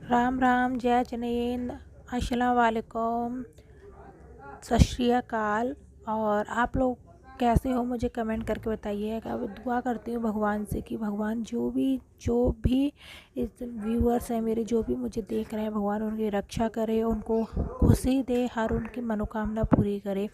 राम राम, जय जनेन, अस्सलाम वालेकुम, सत श्री अकाल। और आप लोग कैसे हो मुझे कमेंट करके बताइएगा। दुआ करती हूँ भगवान से कि भगवान जो भी इस व्यूअर्स हैं मेरे, जो भी मुझे देख रहे हैं, भगवान उनकी रक्षा करे, उनको खुशी दे, हर उनकी मनोकामना पूरी करे।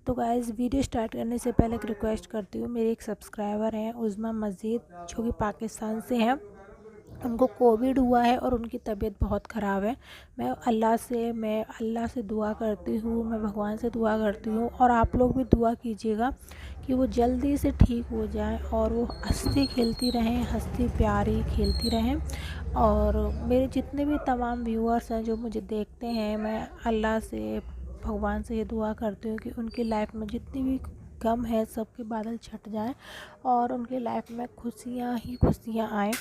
तो गाइस, वीडियो स्टार्ट करने से पहले एक रिक्वेस्ट करती हूँ। मेरे एक सब्सक्राइबर हैं उज़्मा मस्जिद, जो कि पाकिस्तान से हैं। उनको कोविड हुआ है और उनकी तबीयत बहुत ख़राब है। मैं अल्लाह से दुआ करती हूँ, मैं भगवान से दुआ करती हूँ, और आप लोग भी दुआ कीजिएगा कि वो जल्दी से ठीक हो जाएं और वो हंसती खेलती रहें, हंसती प्यारी खेलती रहें। और मेरे जितने भी तमाम व्यूअर्स हैं जो मुझे देखते हैं, मैं अल्लाह से, भगवान से ये दुआ करती हूँ कि उनकी लाइफ में जितनी भी गम है सबके बादल छट जाएं और उनकी लाइफ में खुशियाँ ही खुशियाँ आएँ।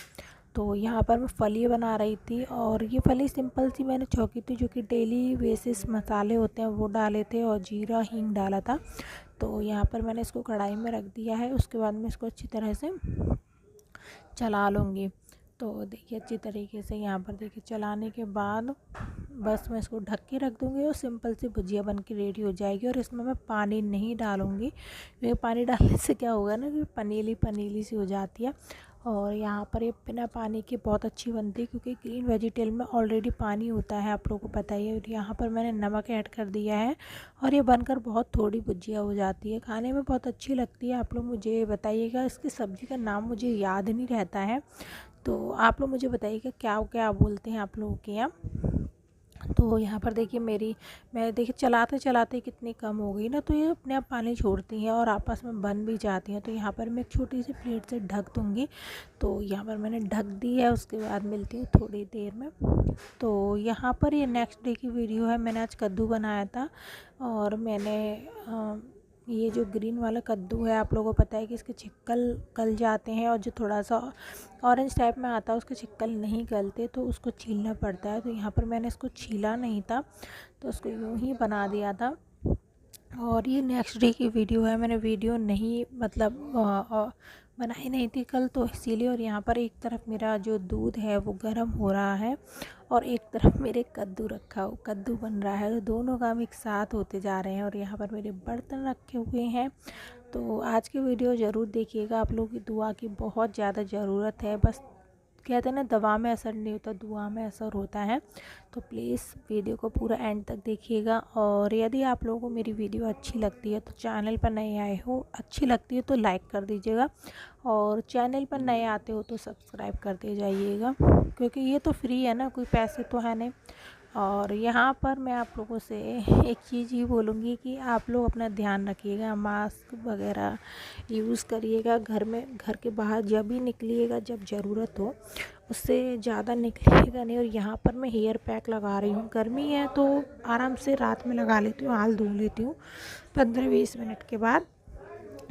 तो यहाँ पर मैं फली बना रही थी, और ये फली सिंपल सी मैंने छौंकी थी, जो कि डेली बेसिस मसाले होते हैं वो डाले थे और जीरा हींग डाला था। तो यहाँ पर मैंने इसको कढ़ाई में रख दिया है। उसके बाद मैं इसको अच्छी तरह से चला लूँगी। तो देखिए, अच्छी तरीके से यहाँ पर देखिए चलाने के बाद बस मैं इसको ढक के रख दूँगी और सिंपल सी भुजिया बन के रेडी हो जाएगी। और इसमें मैं पानी नहीं डालूँगी, क्योंकि पानी डालने से क्या होगा ना कि पनीली पनीली सी हो जाती है। और यहाँ पर ये बिना पानी के बहुत अच्छी बनती है, क्योंकि ग्रीन वेजिटेबल में ऑलरेडी पानी होता है, आप लोगों को पता ही है। और यहाँ पर मैंने नमक ऐड कर दिया है और ये बनकर बहुत थोड़ी भुजिया हो जाती है, खाने में बहुत अच्छी लगती है। आप लोग मुझे बताइएगा, इसकी सब्ज़ी का नाम मुझे याद नहीं रहता है, तो आप लोग मुझे बताइएगा क्या क्या बोलते हैं आप लोगों के यहाँ। तो यहाँ पर देखिए मैं देखिए चलाते चलाते कितनी कम हो गई ना, तो ये अपने आप पानी छोड़ती हैं और आपस में बन भी जाती हैं। तो यहाँ पर मैं एक छोटी सी प्लेट से ढक दूँगी। तो यहाँ पर मैंने ढक दी है, उसके बाद मिलती हूँ थोड़ी देर में। तो यहाँ पर ये नेक्स्ट डे की वीडियो है। मैंने आज कद्दू बनाया था, और मैंने ये जो ग्रीन वाला कद्दू है, आप लोगों को पता है कि इसके छिक्कल गल जाते हैं, और जो थोड़ा सा ऑरेंज टाइप में आता है उसके छिक्कल नहीं गलते, तो उसको छीलना पड़ता है। तो यहाँ पर मैंने इसको छीला नहीं था, तो उसको यूँ ही बना दिया था। और ये नेक्स्ट डे की वीडियो है। मैंने वीडियो नहीं बनाई नहीं थी कल, तो इसीलिए। और यहाँ पर एक तरफ मेरा जो दूध है वो गर्म हो रहा है, और एक तरफ मेरे कद्दू बन रहा है। तो दोनों काम एक साथ होते जा रहे हैं। और यहाँ पर मेरे बर्तन रखे हुए हैं। तो आज की वीडियो ज़रूर देखिएगा, आप लोगों की दुआ की बहुत ज़्यादा ज़रूरत है। बस कहते हैं ना, दवा में असर नहीं होता, दुआ में असर होता है। तो प्लीज़ वीडियो को पूरा एंड तक देखिएगा। और यदि आप लोगों को मेरी वीडियो अच्छी लगती है तो चैनल पर नए आए हो, अच्छी लगती है तो लाइक कर दीजिएगा, और चैनल पर नए आते हो तो सब्सक्राइब करते जाइएगा, क्योंकि ये तो फ्री है ना, कोई पैसे तो है नहीं। और यहाँ पर मैं आप लोगों से एक चीज़ ही बोलूँगी कि आप लोग अपना ध्यान रखिएगा, मास्क वगैरह यूज़ करिएगा। घर के बाहर जब भी निकलिएगा, जब ज़रूरत हो, उससे ज़्यादा निकलिएगा नहीं। और यहाँ पर मैं हेयर पैक लगा रही हूँ। गर्मी है तो आराम से रात में लगा लेती हूँ, हाल धो लेती हूँ 15-20 मिनट के बाद।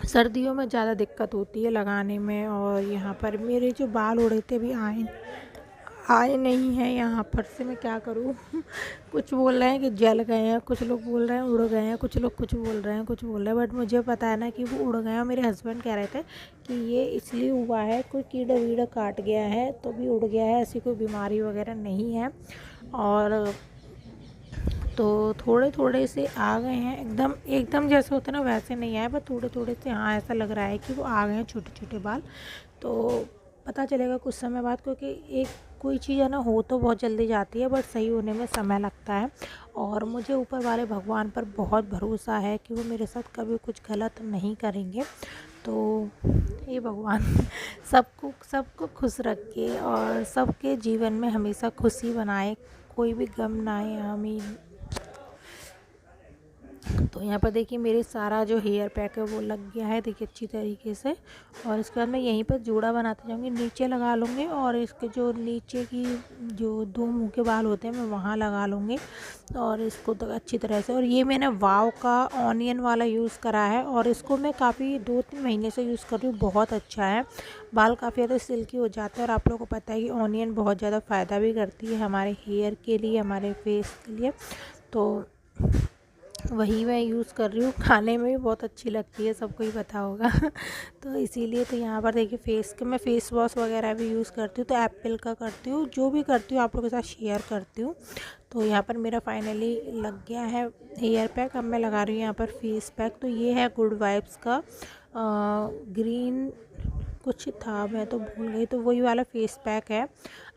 सर्दियों में ज़्यादा दिक्कत होती है लगाने में। और यहाँ पर मेरे जो बाल उड़े थे अभी आए नहीं हैं। यहाँ पर से मैं क्या करूँ कुछ बोल रहे हैं कि जल गए हैं, कुछ लोग बोल रहे हैं उड़ गए हैं, कुछ लोग कुछ बोल रहे हैं, बट मुझे पता है ना कि वो उड़ गए हैं। मेरे हस्बैंड कह रहे थे कि ये इसलिए हुआ है, कोई कीड़ा वीड़ा काट गया है तो भी उड़ गया है, ऐसी कोई बीमारी वगैरह नहीं है। और तो थोड़े थोड़े से आ गए हैं, एकदम एकदम जैसे होता है ना वैसे नहीं आए, बट थोड़े थोड़े से हाँ ऐसा लग रहा है कि वो आ गए हैं, छोटे छोटे बाल। तो पता चलेगा कुछ समय बाद, क्योंकि एक कोई चीज़ है ना, हो तो बहुत जल्दी जाती है, बट सही होने में समय लगता है। और मुझे ऊपर वाले भगवान पर बहुत भरोसा है कि वो मेरे साथ कभी कुछ गलत नहीं करेंगे। तो ये भगवान सबको खुश रखे और सबके जीवन में हमेशा खुशी बनाए, कोई भी गम ना आए, आमीन। तो यहाँ पर देखिए मेरे सारा जो हेयर पैक है वो लग गया है, देखिए अच्छी तरीके से। और इसके बाद मैं यहीं पर जूड़ा बनाते जाऊँगी, नीचे लगा लूँगी, और इसके जो नीचे की जो दो मुंह के बाल होते हैं मैं वहाँ लगा लूँगी, और इसको तो अच्छी तरह से। और ये मैंने वाव का ऑनियन वाला यूज़ करा है, और इसको मैं काफ़ी 2-3 महीने से यूज़ कर रही हूँ, बहुत अच्छा है। बाल काफ़ी ज़्यादा सिल्की हो जाते हैं। और आप लोगों को पता है कि ऑनियन बहुत ज़्यादा फ़ायदा भी करती है हमारे हेयर के लिए, हमारे फेस के लिए। तो वही मैं यूज़ कर रही हूँ। खाने में भी बहुत अच्छी लगती है, सबको ही पता होगा। तो इसीलिए तो यहाँ पर देखिए मैं फेस वॉश वगैरह भी यूज़ करती हूँ, तो एप्पल का करती हूँ। जो भी करती हूँ आप लोगों के साथ शेयर करती हूँ। तो यहाँ पर मेरा फाइनली लग गया है हेयर पैक। अब मैं लगा रही हूँ यहाँ पर फेस पैक। तो ये है गुड वाइब्स का ग्रीन कुछ था, मैं तो भूल गई, तो वही वाला फेस पैक है।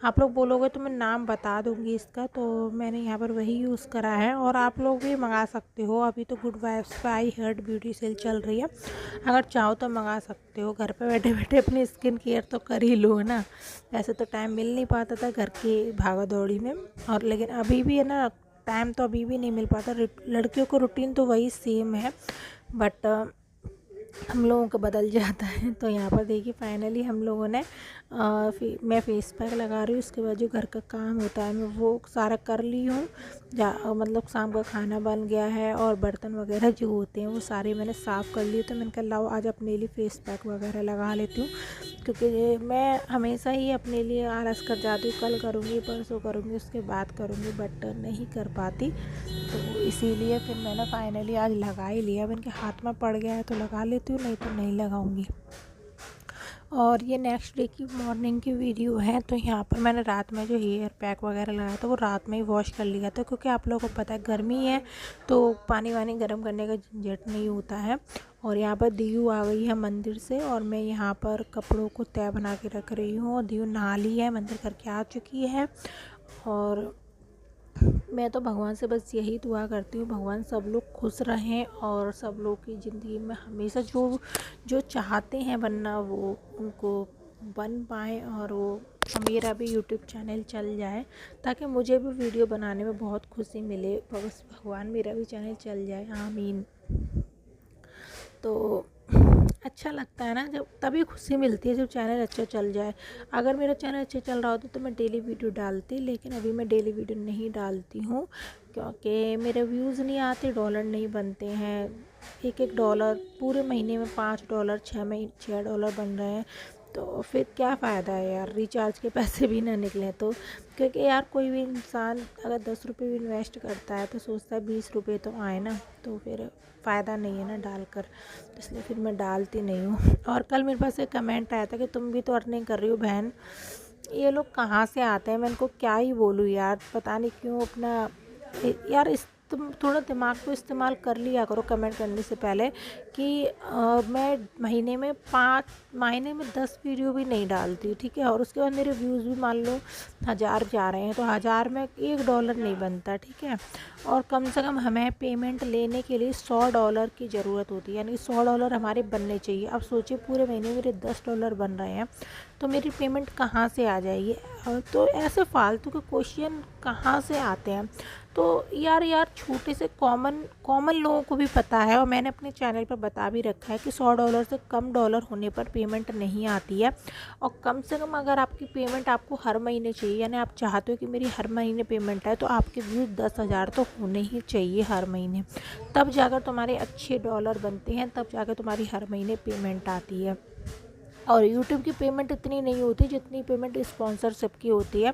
आप लोग बोलोगे तो मैं नाम बता दूंगी इसका। तो मैंने यहाँ पर वही यूज़ करा है, और आप लोग भी मंगा सकते हो। अभी तो गुड वाइब्स पे आई हर्ट ब्यूटी सेल चल रही है, अगर चाहो तो मंगा सकते हो। घर पे बैठे बैठे अपनी स्किन केयर तो कर ही लो, है ना। वैसे तो टाइम मिल नहीं पाता था घर की भागा दौड़ी में, और लेकिन अभी भी है ना, टाइम तो अभी भी नहीं मिल पाता। लड़कियों को रूटीन तो वही सेम है, बट हम लोगों का बदल जाता है। तो यहाँ पर देखिए फाइनली हम लोगों ने मैं फेस पैक लगा रही हूँ। उसके बाद जो घर का काम होता है मैं वो सारा कर ली हूँ। मतलब शाम का खाना बन गया है, और बर्तन वगैरह जो होते हैं वो सारे मैंने साफ़ कर लिए। तो मैंने कहा लाओ आज अपने लिए फेस पैक वगैरह लगा लेती हूँ, क्योंकि मैं हमेशा ही अपने लिए आलस कर जाती हूँ। कल करूँगी, परसों करूँगी, उसके बाद करूँगी, बट नहीं कर पाती। तो इसीलिए फिर मैंने फाइनली आज लगा ही लिया। मैंने के हाथ में पड़ गया है तो लगा लेती हूँ, नहीं तो नहीं लगाऊंगी। और ये नेक्स्ट डे की मॉर्निंग की वीडियो है। तो यहाँ पर मैंने रात में जो हेयर पैक वगैरह लगाया था वो रात में ही वॉश कर लिया था, क्योंकि आप लोगों को पता है गर्मी है तो पानी वानी गर्म करने का झंझट नहीं होता है। और यहाँ पर दीयू आ गई है मंदिर से, और मैं यहाँ पर कपड़ों को तय बना के रख रही हूँ। और दीयू नहा ली है, मंदिर करके आ चुकी है। और मैं तो भगवान से बस यही दुआ करती हूँ, भगवान सब लोग खुश रहें, और सब लोग की ज़िंदगी में हमेशा जो जो चाहते हैं बनना वो उनको बन पाए, और वो मेरा भी यूट्यूब चैनल चल जाए, ताकि मुझे भी वीडियो बनाने में बहुत खुशी मिले। बस भगवान मेरा भी चैनल चल जाए, आमीन। तो अच्छा लगता है ना, जब तभी खुशी मिलती है जब चैनल अच्छा चल जाए। अगर मेरा चैनल अच्छा चल रहा होता तो मैं डेली वीडियो डालती, लेकिन अभी मैं डेली वीडियो नहीं डालती हूँ, क्योंकि मेरे व्यूज़ नहीं आते, डॉलर नहीं बनते हैं। एक डॉलर पूरे महीने में $5 $6 बन रहे हैं, तो फिर क्या फ़ायदा है यार, रिचार्ज के पैसे भी ना निकलें तो। क्योंकि यार कोई भी इंसान अगर 10 रुपये भी इन्वेस्ट करता है तो सोचता है 20 रुपये तो आए ना, तो फिर फ़ायदा नहीं है ना डालकर। तो इसलिए फिर मैं डालती नहीं हूँ। और कल मेरे पास एक कमेंट आया था कि तुम भी तो अर्निंग कर रही हो बहन, ये लोग कहाँ से आते हैं। मैं इनको क्या ही बोलूँ यार, पता नहीं क्यों अपना यार तुम थोड़ा दिमाग को इस्तेमाल कर लिया करो कमेंट करने से पहले, कि मैं महीने में 10 वीडियो भी नहीं डालती, ठीक है। और उसके बाद मेरे व्यूज़ भी मान लो 1000 जा रहे हैं, तो 1000 में $1 नहीं बनता, ठीक है। और कम से कम हमें पेमेंट लेने के लिए $100 की ज़रूरत होती है, यानी $100 हमारे बनने चाहिए। अब सोचिए पूरे महीने मेरे $10 बन रहे हैं, तो मेरी पेमेंट कहाँ से आ जाएगी। तो ऐसे फालतू के क्वेश्चन कहाँ से आते हैं। तो यार छोटे से कॉमन लोगों को भी पता है, और मैंने अपने चैनल पर बता भी रखा है कि $100 से कम डॉलर होने पर पेमेंट नहीं आती है। और कम से कम अगर आपकी पेमेंट आपको हर महीने चाहिए, यानी आप चाहते हो कि मेरी हर महीने पेमेंट आए, तो आपके व्यूज़ 10,000 तो होने ही चाहिए हर महीने, तब जाकर तुम्हारे अच्छे डॉलर बनते हैं, तब जाकर तुम्हारी हर महीने पेमेंट आती है। और यूट्यूब की पेमेंट इतनी नहीं होती जितनी पेमेंट स्पॉन्सरशिप की होती है।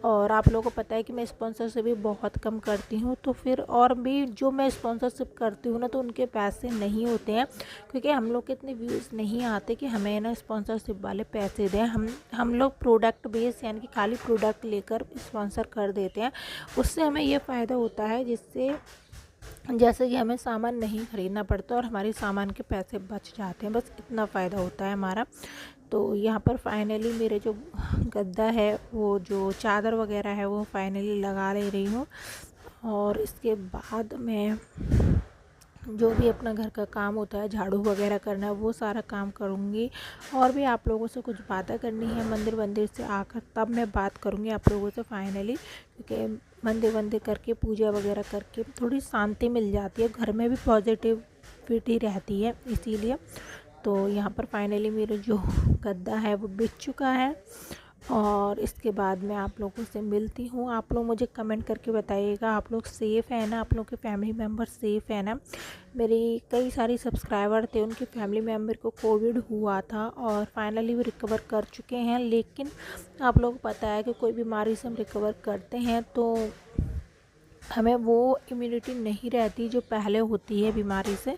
और आप लोगों को पता है कि मैं स्पॉन्सरशिप भी बहुत कम करती हूँ, तो फिर और भी जो मैं स्पॉन्सरशिप करती हूँ ना, तो उनके पैसे नहीं होते हैं, क्योंकि हम लोग के इतने व्यूज़ नहीं आते कि हमें ना स्पॉन्सरशिप वाले पैसे दें। हम लोग प्रोडक्ट बेस, यानी कि खाली प्रोडक्ट लेकर स्पॉन्सर कर देते हैं। उससे हमें ये फ़ायदा होता है, जिससे जैसे कि हमें सामान नहीं ख़रीदना पड़ता और हमारे सामान के पैसे बच जाते हैं, बस इतना फ़ायदा होता है हमारा। तो यहाँ पर फाइनली मेरे जो गद्दा है, वो जो चादर वगैरह है, वो फाइनली लगा ले रही हूँ। और इसके बाद मैं जो भी अपना घर का काम होता है, झाड़ू वगैरह करना है, वो सारा काम करूँगी। और भी आप लोगों से कुछ बातें करनी है मंदिर से आकर, तब मैं बात करूँगी आप लोगों से फाइनली, क्योंकि मंदिर करके पूजा वगैरह करके थोड़ी शांति मिल जाती है, घर में भी पॉजिटिविटी रहती है, इसीलिए। तो यहाँ पर फाइनली मेरा जो गद्दा है वो बिक चुका है। और इसके बाद मैं आप लोगों से मिलती हूँ। आप लोग मुझे कमेंट करके बताइएगा, आप लोग सेफ़ है ना, आप लोग के फैमिली मेम्बर सेफ़ है ना। मेरी कई सारी सब्सक्राइबर थे, उनके फैमिली मेम्बर को कोविड हुआ था और फाइनली वो रिकवर कर चुके हैं। लेकिन आप लोग को पता है कि कोई बीमारी से हम रिकवर करते हैं तो हमें वो इम्यूनिटी नहीं रहती जो पहले होती है बीमारी से।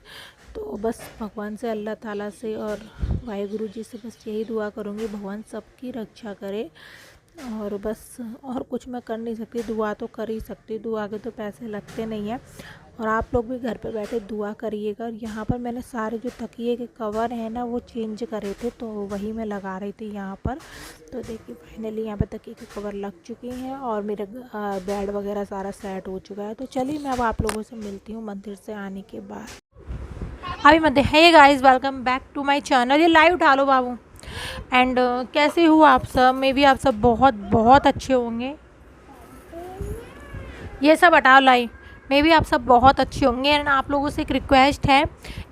तो बस भगवान से, अल्लाह ताला से और वाहिगुरु जी से बस यही दुआ करूँगी, भगवान सबकी रक्षा करे। और बस और कुछ मैं कर नहीं सकती, दुआ तो कर ही सकती, दुआ के तो पैसे लगते नहीं हैं। और आप लोग भी घर पे बैठे दुआ करिएगा। और यहाँ पर मैंने सारे जो तकिए के कवर हैं ना वो चेंज करे थे, तो वही मैं लगा रही थी यहाँ पर। तो देखिए फाइनली यहाँ पर तकिए के कवर लग चुके हैं और मेरा बेड वगैरह सारा सेट हो चुका है। तो चलिए मैं अब आप लोगों से मिलती हूँ मंदिर से आने के बाद। अभी मत hey guys, welcome back to my channel. ये लाइव उठा लो बाबू। एंड कैसे हो आप सब? मे भी आप सब बहुत बहुत अच्छे होंगे। ये सब हटाओ लाइव। मे भी आप सब बहुत अच्छे होंगे। एंड आप लोगों से एक रिक्वेस्ट है,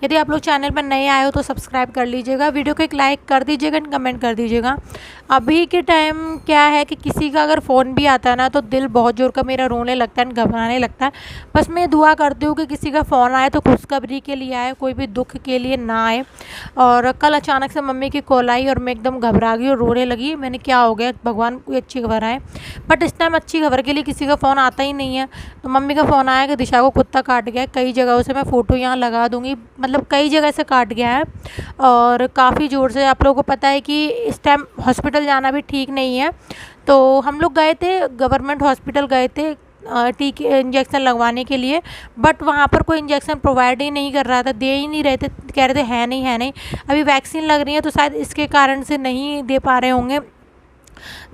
यदि आप लोग चैनल पर नए आए हो तो सब्सक्राइब कर लीजिएगा, वीडियो को एक लाइक कर दीजिएगा एंड कमेंट कर दीजिएगा। अभी के टाइम क्या है कि किसी का अगर फ़ोन भी आता है ना तो दिल बहुत ज़ोर का मेरा रोने लगता है एंड घबराने लगता है। बस मैं दुआ करती हूँ कि किसी का फ़ोन आए तो खुशखबरी के लिए आए, कोई भी दुख के लिए ना आए। और कल अचानक से मम्मी की कॉल आई और मैं एकदम घबरा गई और रोने लगी। मैंने क्या हो गया, भगवान कोई अच्छी खबर आए। बट इस टाइम अच्छी खबर के लिए किसी का फ़ोन आता ही नहीं है। तो मम्मी का फ़ोन आया कि दिशा को कुत्ता काट गया है। कई जगहों से मैं फ़ोटो यहाँ लगा दूँगी, मतलब कई जगह से काट गया है और काफ़ी ज़ोर से। आप लोगों को पता है कि इस टाइम हॉस्पिटल जाना भी ठीक नहीं है। तो हम लोग गए थे, गवर्नमेंट हॉस्पिटल गए थे टीके इंजेक्शन लगवाने के लिए। बट वहाँ पर कोई इंजेक्शन प्रोवाइड ही नहीं कर रहा था, दे ही नहीं रहे थे, कह रहे थे है नहीं है नहीं। अभी वैक्सीन लग रही है तो शायद इसके कारण से नहीं दे पा रहे होंगे।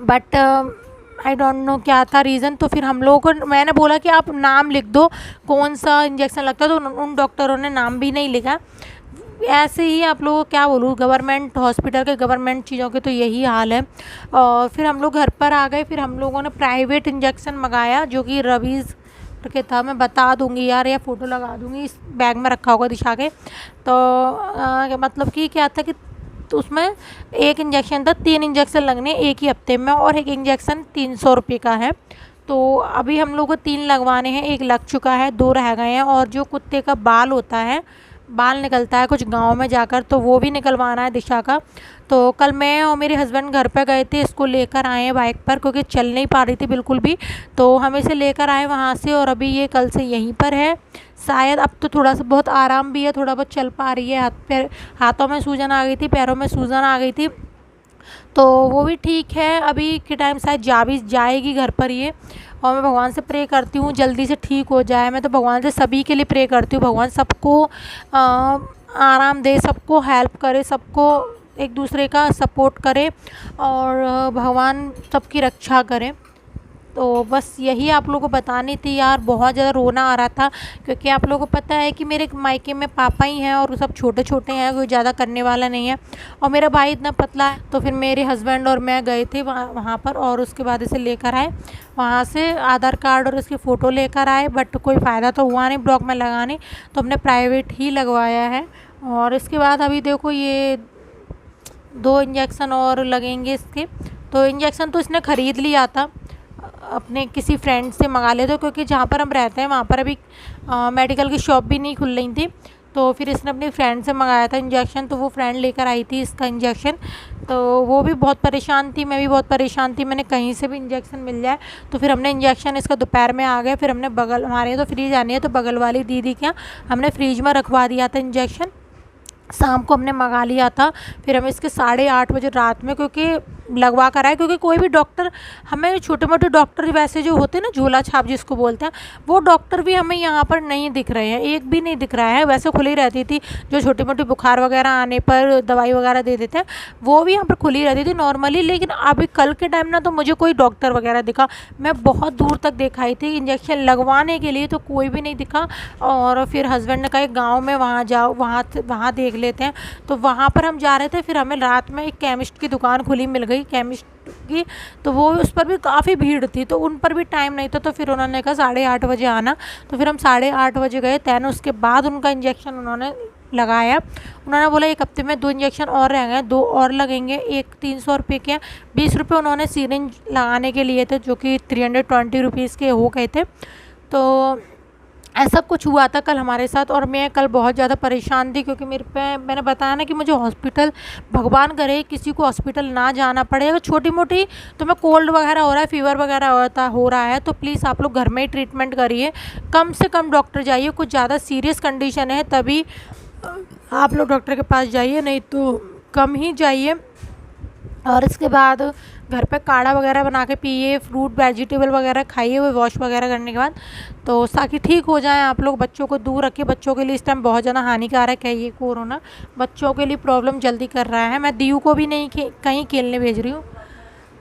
बट आई डोंट नो क्या था रीज़न। तो फिर हम लोगों को, मैंने बोला कि आप नाम लिख दो कौन सा इंजेक्शन लगता है, तो उन डॉक्टरों ने नाम भी नहीं लिखा। ऐसे ही आप लोगों को क्या बोलूँ, गवर्नमेंट हॉस्पिटल के, गवर्नमेंट चीज़ों के तो यही हाल है। और फिर हम लोग घर पर आ गए। फिर हम लोगों ने प्राइवेट इंजेक्शन मंगाया जो कि रवीज़ के था। मैं बता दूंगी यार, या फ़ोटो लगा दूंगी, इस बैग में रखा होगा दिशा के। तो मतलब कि क्या था कि तो उसमें एक इंजेक्शन था, 3 इंजेक्शन लगने एक ही हफ्ते में और एक इंजेक्शन 300 रुपये का है। तो अभी हम लोग को 3 लगवाने हैं, एक लग चुका है, 2 रह गए हैं। और जो कुत्ते का बाल होता है, बाल निकलता है कुछ गांव में जाकर, तो वो भी निकलवाना है दिशा का। तो कल मैं और मेरे हस्बैंड घर पे गए थे, इसको लेकर आए हैं बाइक पर, क्योंकि चल नहीं पा रही थी बिल्कुल भी। तो हम इसे लेकर आए वहाँ से और अभी ये कल से यहीं पर है। शायद अब तो थोड़ा सा बहुत आराम भी है, थोड़ा बहुत चल पा रही है। हाथों में सूजन आ गई थी, पैरों में सूजन आ गई थी, तो वो भी ठीक है। अभी के टाइम शायद जा भी जाएगी घर पर ये। और मैं भगवान से प्रे करती हूँ जल्दी से ठीक हो जाए। मैं तो भगवान से सभी के लिए प्रे करती हूँ, भगवान सबको आराम दे, सबको हेल्प करे, सबको एक दूसरे का सपोर्ट करे और भगवान सबकी रक्षा करे। तो बस यही आप लोगों को बतानी थी यार। बहुत ज़्यादा रोना आ रहा था, क्योंकि आप लोगों को पता है कि मेरे मायके में पापा ही हैं और सब छोटे छोटे हैं, कोई ज़्यादा करने वाला नहीं है। और मेरा भाई इतना पतला है। तो फिर मेरे हस्बैंड और मैं गए थे वहाँ पर और उसके बाद इसे लेकर आए वहाँ से, आधार कार्ड और उसकी फ़ोटो लेकर आए। बट कोई फ़ायदा तो हुआ नहीं, ब्लॉक में लगाने, तो हमने प्राइवेट ही लगवाया है। और इसके बाद अभी देखो ये 2 इंजेक्शन और लगेंगे इसके। तो इंजेक्शन तो इसने ख़रीद लिया था, अपने किसी फ्रेंड से मंगा लेते, क्योंकि जहाँ पर हम रहते हैं वहाँ पर अभी मेडिकल की शॉप भी नहीं खुल रही थी। तो फिर इसने अपनी फ्रेंड से मंगाया था इंजेक्शन, तो वो फ्रेंड लेकर आई थी इसका इंजेक्शन। तो वो भी बहुत परेशान थी, मैं भी बहुत परेशान थी, मैंने कहीं से भी इंजेक्शन मिल जाए। तो फिर हमने इंजेक्शन इसका दोपहर में आ गया। फिर हमने बगल, हमारे यहाँ तो फ्रीज आनी है, तो बगल वाली दीदी के यहाँ हमने फ्रीज में रखवा दिया था इंजेक्शन। शाम को हमने मंगा लिया था। फिर हम इसके 8:30 बजे रात में, क्योंकि लगवा कर आए, क्योंकि कोई भी डॉक्टर, हमें छोटे मोटे डॉक्टर वैसे जो होते हैं ना, झोला छाप जिसको बोलते हैं, वो डॉक्टर भी हमें यहाँ पर नहीं दिख रहे हैं, एक भी नहीं दिख रहा है। वैसे खुली रहती थी, जो छोटी मोटी बुखार वगैरह आने पर दवाई वगैरह दे देते हैं, वो भी यहाँ पर खुली रहती थी नॉर्मली। लेकिन अभी कल के टाइम ना तो मुझे कोई डॉक्टर वगैरह दिखा, मैं बहुत दूर तक दिखाई थी इंजेक्शन लगवाने के लिए, तो कोई भी नहीं दिखा। और फिर हस्बैंड ने कहा गाँव में वहाँ जाओ, वहाँ देख लेते हैं। तो वहाँ पर हम जा रहे थे। फिर हमें रात में एक केमिस्ट की दुकान खुली मिल गई, केमिस्ट की। तो वो उस पर भी काफ़ी भीड़ थी, तो उन पर भी टाइम नहीं था। तो फिर उन्होंने कहा 8:30 बजे आना। तो फिर हम 8:30 बजे गए तैन। उसके बाद उनका इंजेक्शन उन्होंने लगाया। उन्होंने बोला 1 हफ्ते में 2 इंजेक्शन और रह गए, 2 और लगेंगे। एक 300 रुपये के, 20 रुपये उन्होंने सिरिंज लगाने के लिए थे, जो कि 320 रुपीज़ के हो गए थे। तो ऐसा कुछ हुआ था कल हमारे साथ और मैं कल बहुत ज़्यादा परेशान थी, क्योंकि मेरे पे मैंने बताया ना कि मुझे हॉस्पिटल, भगवान करे किसी को हॉस्पिटल ना जाना पड़े। अगर छोटी मोटी तो मैं कोल्ड वगैरह हो रहा है, फीवर वगैरह हो रहा है तो प्लीज़ आप लोग घर में ही ट्रीटमेंट करिए, कम से कम डॉक्टर जाइए। कुछ ज़्यादा सीरियस कंडीशन है तभी आप लोग डॉक्टर के पास जाइए, नहीं तो कम ही जाइए। और इसके बाद घर पे काढ़ा वगैरह बना के पिए, फ्रूट वेजिटेबल वगैरह खाइए वो वॉश वगैरह करने के बाद, तो ताकि ठीक हो जाए। आप लोग बच्चों को दूर रखिए, बच्चों के लिए इस टाइम बहुत ज़्यादा हानिकारक है ये कोरोना, बच्चों के लिए प्रॉब्लम जल्दी कर रहा है। मैं दीयू को भी नहीं कहीं खेलने भेज रही हूँ।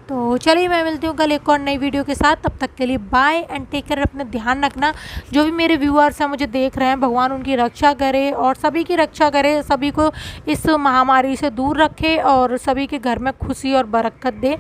तो चलिए मैं मिलती हूँ कल एक और नई वीडियो के साथ, तब तक के लिए बाय एंड टेक केयर। अपना ध्यान रखना। जो भी मेरे व्यूअर्स हैं मुझे देख रहे हैं, भगवान उनकी रक्षा करे और सभी की रक्षा करे, सभी को इस महामारी से दूर रखे और सभी के घर में खुशी और बरकत दे।